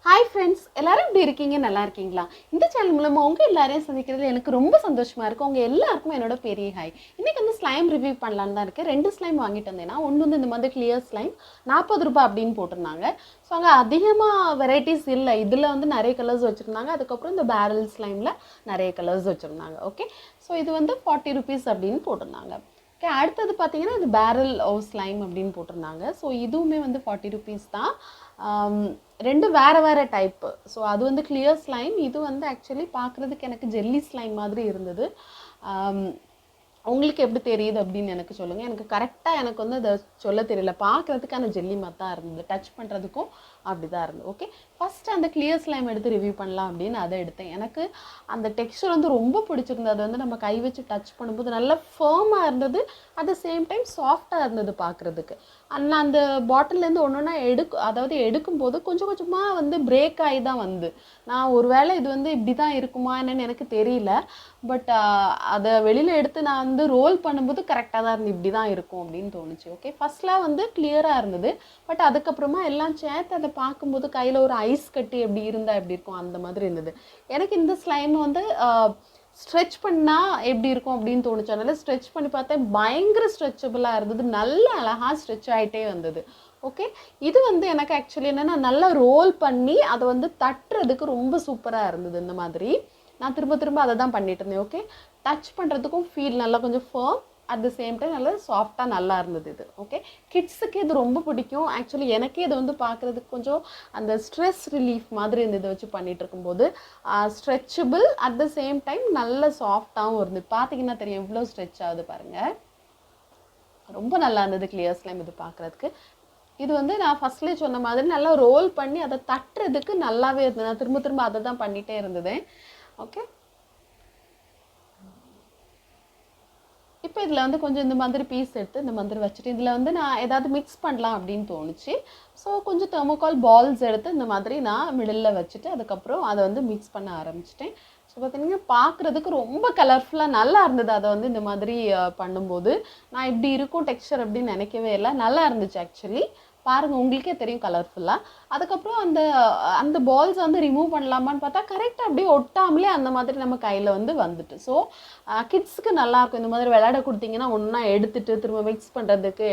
Hi friends, எல்லாரும் எப்படி இருக்கீங்க? நல்லா இருக்கீங்களா? இந்த சேனல் மூலமாக உங்கள் எல்லாரையும் சந்திக்கிறது எனக்கு ரொம்ப சந்தோஷமாக இருக்கும். உங்கள் எல்லாருக்கும் என்னோட பெரிய ஹாய். இன்றைக்கி வந்து ஸ்லைம் ரிவ்யூ பண்ணலான்னு தான் இருக்கேன். 2 ஸ்லைம் வாங்கிட்டு வந்தேன்னா, ஒன்று வந்து இந்த மாதிரி கிளியர் ஸ்லைம் ₹40 அப்படின்னு போட்டிருந்தாங்க. ஸோ அங்கே அதிகமாக வெரைட்டிஸ் இல்லை. இதில் வந்து நிறைய கலர்ஸ் வச்சுருந்தாங்க. அதுக்கப்புறம் இந்த பேரல் ஸ்லைமில் நிறைய கலர்ஸ் வச்சுருந்தாங்க. ஓகே, ஸோ இது வந்து ₹40 அப்படின்னு போட்டிருந்தாங்க. ஓகே, அடுத்தது பார்த்தீங்கன்னா இது பேரல் ஸ்லைம் அப்படின்னு போட்டிருந்தாங்க. ஸோ இதுவுமே வந்து ₹40 தான். ரெண்டும் வேறு வேறு டைப்பு. ஸோ அது வந்து கிளியர் ஸ்லைம், இது வந்து ஆக்சுவலி பார்க்குறதுக்கு எனக்கு ஜெல்லி ஸ்லைம் மாதிரி இருந்தது. உங்களுக்கு எப்படி தெரியுது அப்படின்னு எனக்கு சொல்லுங்கள். எனக்கு கரெக்டாக எனக்கு வந்து அதை சொல்ல தெரியல. பார்க்குறதுக்கு அந்த ஜெல்லி மாதிரி தான் இருந்தது, டச் பண்ணுறதுக்கும் அப்படி தான் இருந்தது. ஓகே, ஃபஸ்ட்டு அந்த கிளியர் ஸ்லைம் எடுத்து ரிவ்யூ பண்ணலாம் அப்படின்னு அதை எடுத்தேன். எனக்கு அந்த டெக்ஸ்சர் வந்து ரொம்ப பிடிச்சிருந்தது. அது வந்து நம்ம கை வச்சு டச் பண்ணும்போது நல்லா ஃபேர்மாக இருந்தது, அட் த சேம் டைம் சாஃப்டாக இருந்தது பார்க்குறதுக்கு. ஆனால் அந்த பாட்டிலேருந்து ஒன்று ஒன்றா எடுக்கும்போது கொஞ்சம் கொஞ்சமாக வந்து பிரேக் ஆகி தான் வந்து, நான் ஒரு வேளை இது வந்து இப்படி தான் இருக்குமா என்னன்னு எனக்கு தெரியல. பட் அதை வெளியில் எடுத்து நான் வந்து ரோல் பண்ணும்போது கரெக்டாக தான் இருந்து இப்படி தான் இருக்கும் அப்படின்னு தோணுச்சு. ஓகே, ஃபஸ்ட்லாம் வந்து கிளியராக இருந்தது. பட் அதுக்கப்புறமா எல்லாம் சேர்த்து அதை பார்க்கும்போது கையில் ஒரு ஐஸ் கட்டி எப்படி இருந்தால் எப்படி இருக்கும் அந்த மாதிரி இருந்தது. எனக்கு இந்த ஸ்லைம் வந்து ஸ்ட்ரெச் பண்ணால் எப்படி இருக்கும் அப்படின்னு தோணுச்சு. அதனால் ஸ்ட்ரெச் பண்ணி பார்த்தேன், பயங்கர ஸ்ட்ரெச்சபிளாக இருந்தது, நல்ல அழகாக ஸ்ட்ரெச் ஆகிட்டே வந்தது. ஓகே, இது வந்து எனக்கு ஆக்சுவலி என்னென்னா நல்லா ரோல் பண்ணி அதை வந்து தட்டுறதுக்கு ரொம்ப சூப்பராக இருந்தது. இந்த மாதிரி நான் திரும்ப திரும்ப அதை தான் பண்ணிட்டு இருந்தேன். ஓகே, டச் பண்ணுறதுக்கும் ஃபீல் நல்லா கொஞ்சம் firm, at the same time நல்லா சாஃப்டாக நல்லா இருந்தது இது. ஓகே, கிட்ஸுக்கு இது ரொம்ப பிடிக்கும். ஆக்சுவலி எனக்கே இது வந்து பார்க்குறதுக்கு கொஞ்சம் அந்த ஸ்ட்ரெஸ் ரிலீஃப் மாதிரி இந்த இதை வச்சு பண்ணிகிட்டு இருக்கும்போது stretchable, at the same time நல்ல சாஃப்டாகவும் இருந்தது. பார்த்தீங்கன்னா தெரியும் இவ்வளோ ஸ்ட்ரெச் ஆகுது பாருங்கள், ரொம்ப நல்லா இருந்தது கிளியர் ஸ்லைம் இது பார்க்குறதுக்கு. இது வந்து நான் ஃபஸ்ட்லேயே சொன்ன மாதிரி நல்லா ரோல் பண்ணி அதை தட்டுறதுக்கு நல்லாவே இருந்தது. நான் திரும்ப திரும்ப அதை தான் பண்ணிகிட்டே இருந்ததேன். ஓகே, இப்போ இதில் வந்து கொஞ்சம் இந்த மாதிரி பீஸ் எடுத்து இந்த மாதிரி வச்சுட்டு இதில் வந்து நான் ஏதாவது மிக்ஸ் பண்ணலாம் அப்படின்னு தோணுச்சு. ஸோ கொஞ்சம் தெர்மோகால் பால்ஸ் எடுத்து இந்த மாதிரி நான் மிடில் வச்சுட்டு அதுக்கப்புறம் அதை வந்து மிக்ஸ் பண்ண ஆரம்பிச்சிட்டேன். ஸோ பார்த்தீங்கன்னா பார்க்குறதுக்கு ரொம்ப கலர்ஃபுல்லாக நல்லா இருந்தது. அதை வந்து இந்த மாதிரி பண்ணும்போது நான் இப்படி இருக்கும் டெக்ஸ்சர் அப்படின்னு நினைக்கவே இல்லை, நல்லா இருந்துச்சு ஆக்சுவலி. பாருங்கள், உங்களுக்கே தெரியும் கலர்ஃபுல்லாக. அதுக்கப்புறம் அந்த அந்த பால்ஸ் வந்து ரிமூவ் பண்ணலாமான்னு பார்த்தா கரெக்டாக அப்படியே ஒட்டாமலே அந்த மாதிரி நம்ம கையில் வந்து வந்துட்டு. ஸோ கிட்ஸுக்கு நல்லாயிருக்கும். இந்த மாதிரி விளையாட கொடுத்தீங்கன்னா ஒன்றா எடுத்துகிட்டு திரும்ப மிக்ஸ் பண்ணுறதுக்கு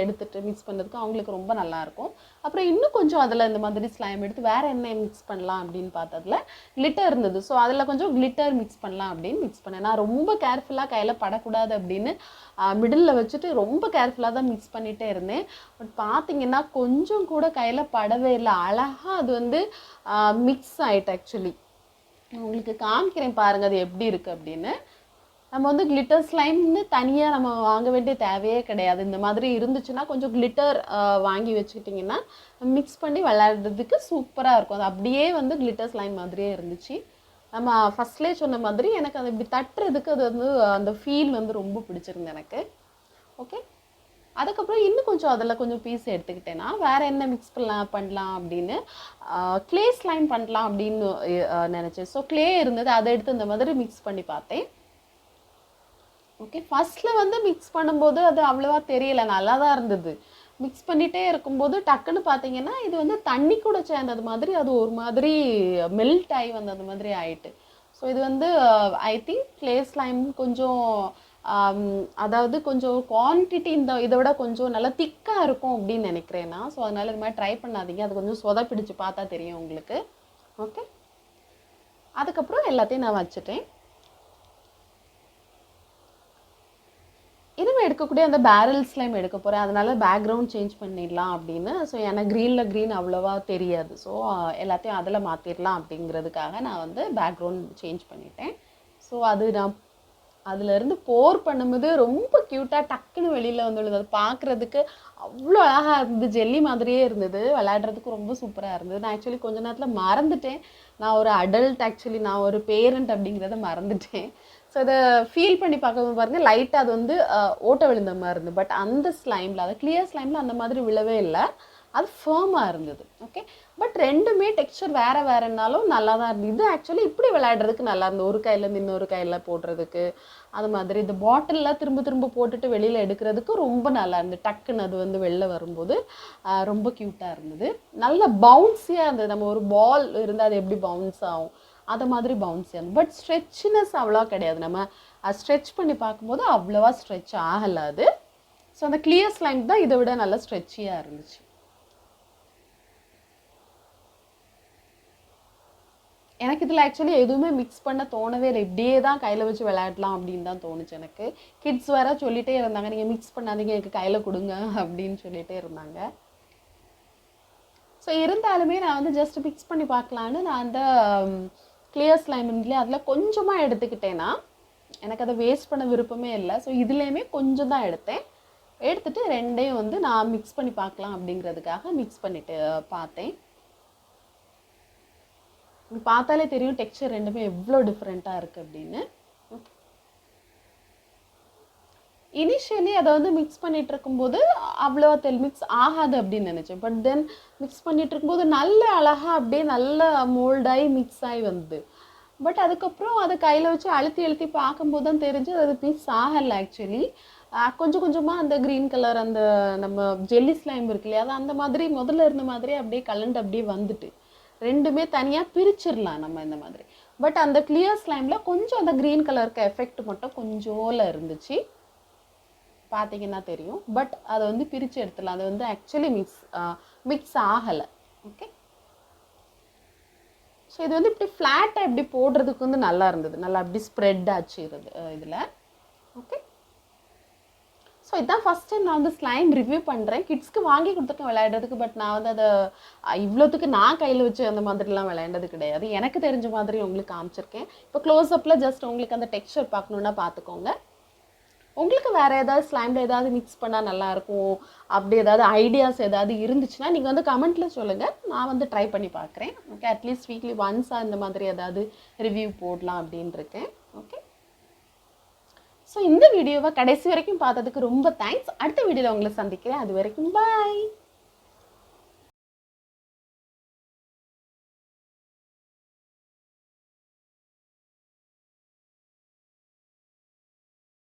மிக்ஸ் பண்ணுறதுக்கு அவங்களுக்கு ரொம்ப நல்லாயிருக்கும். அப்புறம் இன்னும் கொஞ்சம் அதில் இந்த மாதிரி ஸ்லைம் எடுத்து வேறு என்ன மிக்ஸ் பண்ணலாம் அப்படின்னு பார்த்ததில் கிளிட்டர் இருந்தது. ஸோ அதில் கொஞ்சம் கிளிட்டர் மிக்ஸ் பண்ணலாம் அப்படின்னு மிக்ஸ் பண்ணேன். நான் ரொம்ப கேர்ஃபுல்லாக கையில் படக்கூடாது அப்படின்னு மிடில் வச்சுட்டு ரொம்ப கேர்ஃபுல்லாக தான் மிக்ஸ் பண்ணிகிட்டே இருந்தேன். பட் பார்த்தீங்கன்னா கொஞ்சம் கூட கையில் படவே இல்லை, அழகாக அது வந்து மிக்ஸ் ஆகிட்டு. ஆக்சுவலி உங்களுக்கு காமிக்கிறேன் பாருங்கள் அது எப்படி இருக்குது அப்படின்னு. நம்ம வந்து கிளிட்டர் ஸ்லைம்னு தனியாக நம்ம வாங்க வேண்டிய தேவையே கிடையாது. இந்த மாதிரி இருந்துச்சுன்னா கொஞ்சம் கிளிட்டர் வாங்கி வச்சுக்கிட்டிங்கன்னா மிக்ஸ் பண்ணி விளையாடுறதுக்கு சூப்பராக இருக்கும். அது அப்படியே வந்து கிளிட்டர் ஸ்லைம் மாதிரியே இருந்துச்சு. நம்ம ஃபஸ்ட்லேயே சொன்ன மாதிரி எனக்கு அது இப்படி தட்டுறதுக்கு அது வந்து அந்த ஃபீல் வந்து ரொம்ப பிடிச்சிருந்து எனக்கு. ஓகே, அதுக்கப்புறம் இன்னும் கொஞ்சம் அதில் கொஞ்சம் பீஸ் எடுத்துக்கிட்டேன்னா வேறு என்ன மிக்ஸ் பண்ணலாம் அப்படின்னு க்ளே ஸ்லைம் பண்ணலாம் அப்படின்னு நினச்சேன். ஸோ க்ளே இருந்தது, அதை எடுத்து இந்த மாதிரி மிக்ஸ் பண்ணி பார்த்தேன். ஓகே, ஃபஸ்ட்டில் வந்து மிக்ஸ் பண்ணும்போது அது அவ்வளோவா தெரியலை, நல்லா தான் இருந்தது. மிக்ஸ் பண்ணிகிட்டே இருக்கும்போது டக்குன்னு பார்த்தீங்கன்னா இது வந்து தண்ணி கூட சேர்ந்தது மாதிரி அது ஒரு மாதிரி மெல்ட் ஆகி வந்தது மாதிரி ஆயிட்டு. ஸோ இது வந்து ஐ திங்க் க்ளே ஸ்லைம் கொஞ்சம் அதாவது கொஞ்சம் குவான்டிட்டி இதை விட கொஞ்சம் நல்லா திக்காக இருக்கும் அப்படின்னு நினைக்கிறேன்னா. ஸோ அதனால் இது மாதிரி ட்ரை பண்ணாதீங்க, அது கொஞ்சம் சொதப்பிடிச்சு பார்த்தா தெரியும் உங்களுக்கு. ஓகே, அதுக்கப்புறம் எல்லாத்தையும் நான் வச்சுட்டேன். இனிமேல் எடுக்கக்கூடிய அந்த பேரல் ஸ்லைம் எடுக்க போகிறேன், அதனால பேக்ரவுண்ட் சேஞ்ச் பண்ணிடலாம் அப்படின்னு. ஸோ எனக்கு க்ரீன் அவ்வளோவா தெரியாது. ஸோ எல்லாத்தையும் அதில் மாற்றிடலாம் அப்படிங்கிறதுக்காக நான் வந்து பேக்ரவுண்ட் சேஞ்ச் பண்ணிட்டேன். ஸோ அது நான் அதிலேருந்து போர் பண்ணும்போது ரொம்ப க்யூட்டாக டக்குன்னு வெளியில் வந்து விழுது. அது பார்க்குறதுக்கு அவ்வளோ அழகாக இருந்தது, ஜெல்லி மாதிரியே இருந்தது, விளையாடுறதுக்கு ரொம்ப சூப்பராக இருந்தது. நான் ஆக்சுவலி கொஞ்ச நேரத்தில் மறந்துட்டேன், நான் ஒரு அடல்ட், ஆக்சுவலி நான் ஒரு பேரண்ட் அப்படிங்கிறத மறந்துட்டேன். ஸோ அதை ஃபீல் பண்ணி பார்க்கும்போது பாருங்கள் லைட்டாக அது வந்து ஓட்ட விழுந்த மாதிரி இருந்தது. பட் அந்த ஸ்லைமில், அது கிளியர் ஸ்லைமில் அந்த மாதிரி விழவே இல்லை, அது ஃபேர்மாக இருந்தது. ஓகே, பட் ரெண்டுமே டெக்ஸ்சர் வேறு வேறுனாலும் நல்லா தான் இருந்தது. இது ஆக்சுவலி இப்படி விளையாடுறதுக்கு நல்லா இருந்தது, ஒரு கையிலேருந்து இன்னொரு கையில் போடுறதுக்கு. அது மாதிரி இந்த பாட்டிலெலாம் திரும்ப திரும்ப போட்டுட்டு வெளியில் எடுக்கிறதுக்கு ரொம்ப நல்லா இருந்தது. டக்குன்னு அது வந்து வெளில வரும்போது ரொம்ப க்யூட்டாக இருந்தது. நல்ல பவுன்ஸியாக இருந்தது. நம்ம ஒரு பால் இருந்தால் அது எப்படி பவுன்ஸ் ஆகும், அது மாதிரி பவுன்ஸியாக இருந்தது. பட் ஸ்ட்ரெச்சினஸ் அவ்வளோவா கிடையாது. நம்ம ஸ்ட்ரெச் பண்ணி பார்க்கும்போது அவ்வளோவா ஸ்ட்ரெச் ஆகலை அது. ஸோ அந்த கிளியர் ஸ்லைம் தான் இதை விட நல்லா ஸ்ட்ரெச்சியாக இருந்துச்சு. எனக்கு இதில் ஆக்சுவலி எதுவுமே மிக்ஸ் பண்ண தோணவே இல்லை. இப்படியே தான் கையில் வச்சு விளையாடலாம் அப்படின்னு தான் தோணுச்சு எனக்கு. கிட்ஸ் வேற சொல்லிகிட்டே இருந்தாங்க, நீங்கள் மிக்ஸ் பண்ணாதீங்க, எனக்கு கையில் கொடுங்க அப்படின்னு சொல்லிகிட்டே இருந்தாங்க. ஸோ இருந்தாலுமே நான் வந்து ஜஸ்ட் மிக்ஸ் பண்ணி பார்க்கலான்னு நான் அந்த கிளியர் ஸ்லைம் இல்லையா, அதில் கொஞ்சமாக எடுத்துக்கிட்டேன்னா எனக்கு அதை வேஸ்ட் பண்ண விருப்பமே இல்லை. ஸோ இதுலேயுமே கொஞ்சம் தான் எடுத்துட்டு ரெண்டையும் வந்து நான் மிக்ஸ் பண்ணி பார்க்கலாம் அப்படிங்கிறதுக்காக மிக்ஸ் பண்ணிட்டு பார்த்தேன். பார்த்தாலே தெரியும் டெக்ஸ்சர் ரெண்டுமே எவ்வளோ டிஃப்ரெண்ட்டாக இருக்குது அப்படின்னு. இனிஷியலி அதை வந்து மிக்ஸ் பண்ணிட்டு இருக்கும்போது அவ்வளோவா மிக்ஸ் ஆகாது அப்படின்னு நினச்சேன். பட் தென் மிக்ஸ் பண்ணிட்டு இருக்கும்போது நல்ல அழகாக அப்படியே நல்ல மோல்டாகி மிக்ஸ் ஆகி வந்தது. பட் அதுக்கப்புறம் அதை கையில் வச்சு அழுத்தி பார்க்கும்போது தான் தெரிஞ்சு அது மிக்ஸ் ஆகலை. ஆக்சுவலி கொஞ்சம் கொஞ்சமாக அந்த க்ரீன் கலர் அந்த நம்ம ஜெல்லி ஸ்லைம் இருக்கு இல்லையா, அது அந்த மாதிரி முதல்ல இருந்த மாதிரி அப்படியே கலண்டு அப்படியே வந்துட்டு ரெண்டுமே தனியாக பிரிச்சிடலாம் நம்ம இந்த மாதிரி. பட் அந்த கிளியர் ஸ்லைமில் கொஞ்சம் அந்த க்ரீன் கலருக்கு எஃபெக்ட் மட்டும் கொஞ்சோல இருந்துச்சு, பார்த்தீங்கன்னா தெரியும். பட் அதை வந்து பிரித்து எடுத்துடலாம். அது வந்து ஆக்சுவலி மிக்ஸ் ஆகலை. ஓகே, ஸோ இது வந்து இப்படி ஃப்ளாட்டாக இப்படி போடுறதுக்கு வந்து நல்லா இருந்தது, நல்லா அப்படி ஸ்ப்ரெட் ஆச்சு இதில். ஓகே, ஸோ இதுதான் ஃபஸ்ட் டைம் நான் வந்து ஸ்லைம் ரிவ்யூ பண்ணுறேன். கிட்ஸ்க்கு வாங்கி கொடுத்துருக்கேன் விளையாடுறதுக்கு. பட் நான் வந்து அதை இவ்வளோத்துக்கு நான் கையில் வச்சு அந்த மாதிரிலாம் விளையாண்டது கிடையாது. எனக்கு தெரிஞ்ச மாதிரி உங்களுக்கு காமிச்சிருக்கேன். இப்போ க்ளோஸ்அப்பில் ஜஸ்ட் உங்களுக்கு அந்த டெக்ஸ்சர் பார்க்கணுன்னா பார்த்துக்கோங்க. உங்களுக்கு வேறு ஏதாவது ஸ்லைமில் ஏதாவது மிக்ஸ் பண்ணால் நல்லாயிருக்கும் அப்படி ஏதாவது ஐடியாஸ் ஏதாவது இருந்துச்சுன்னா நீங்கள் வந்து கமெண்ட்டில் சொல்லுங்கள், நான் வந்து ட்ரை பண்ணி பார்க்குறேன். ஓகே, அட்லீஸ்ட் வீக்லி ஒன்ஸாக இந்த மாதிரி ஏதாவது ரிவ்யூ போடலாம் அப்படின்னு இருக்கேன். ஓகே, ஸோ இந்த வீடியோவை கடைசி வரைக்கும் பார்த்ததுக்கு ரொம்ப தேங்க்ஸ். அடுத்த வீடியோவில் உங்களை சந்திக்கிறேன். அது வரைக்கும் பாய்.